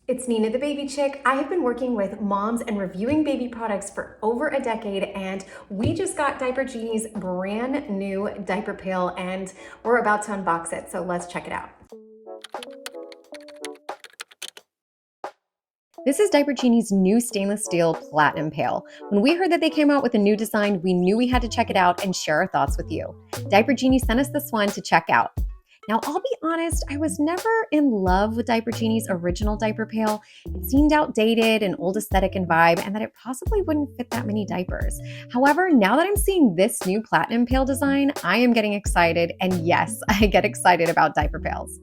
It's Nina the Baby Chick. I have been working with moms and reviewing baby products for over a decade, and we just got Diaper Genie's brand new diaper pail, and we're about to unbox it, so let's check it out. This is Diaper Genie's new stainless steel platinum pail. When we heard that they came out with a new design, we knew we had to check it out and share our thoughts with you. Diaper Genie sent us this one to check out. Now, I'll be honest, I was never in love with Diaper Genie's original diaper pail. It seemed outdated, an old aesthetic and vibe, and that it possibly wouldn't fit that many diapers. However, now that I'm seeing this new platinum pail design, I am getting excited, and yes, I get excited about diaper pails.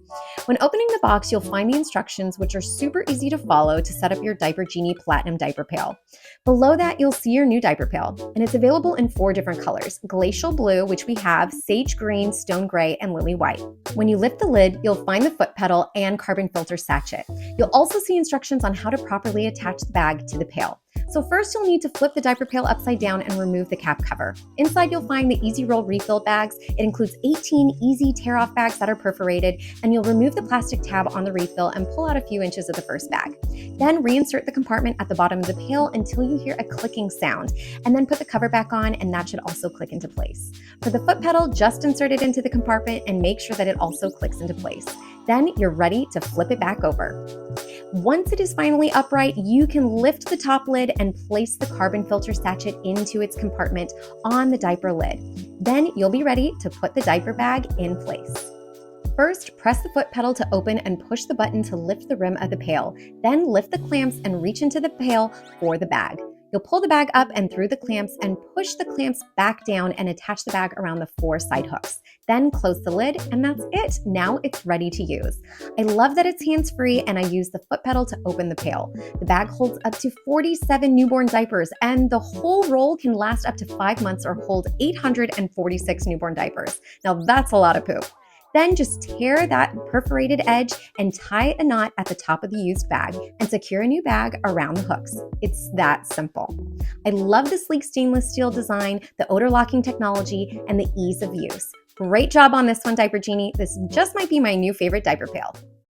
When opening the box, you'll find the instructions, which are super easy to follow to set up your Diaper Genie Platinum diaper pail. Below that, you'll see your new diaper pail, and it's available in 4 different colors: glacial blue, which we have, sage green, stone gray, and lily white. When you lift the lid, you'll find the foot pedal and carbon filter sachet. You'll also see instructions on how to properly attach the bag to the pail. So first, you'll need to flip the diaper pail upside down and remove the cap cover. Inside, you'll find the Easy Roll refill bags. It includes 18 easy tear-off bags that are perforated, and you'll remove the plastic tab on the refill and pull out a few inches of the first bag. Then reinsert the compartment at the bottom of the pail until you hear a clicking sound, and then put the cover back on, and that should also click into place. For the foot pedal, just insert it into the compartment and make sure that it also clicks into place. Then you're ready to flip it back over. Once it is finally upright, you can lift the top lid and place the carbon filter sachet into its compartment on the diaper lid. Then you'll be ready to put the diaper bag in place. First, press the foot pedal to open and push the button to lift the rim of the pail. Then lift the clamps and reach into the pail for the bag. You'll pull the bag up and through the clamps and push the clamps back down and attach the bag around the 4 side hooks. Then close the lid, and that's it. Now it's ready to use. I love that it's hands-free, and I use the foot pedal to open the pail. The bag holds up to 47 newborn diapers, and the whole roll can last up to 5 months or hold 846 newborn diapers. Now that's a lot of poop. Then just tear that perforated edge and tie a knot at the top of the used bag and secure a new bag around the hooks. It's that simple. I love the sleek stainless steel design, the odor locking technology, and the ease of use. Great job on this one, Diaper Genie. This just might be my new favorite diaper pail.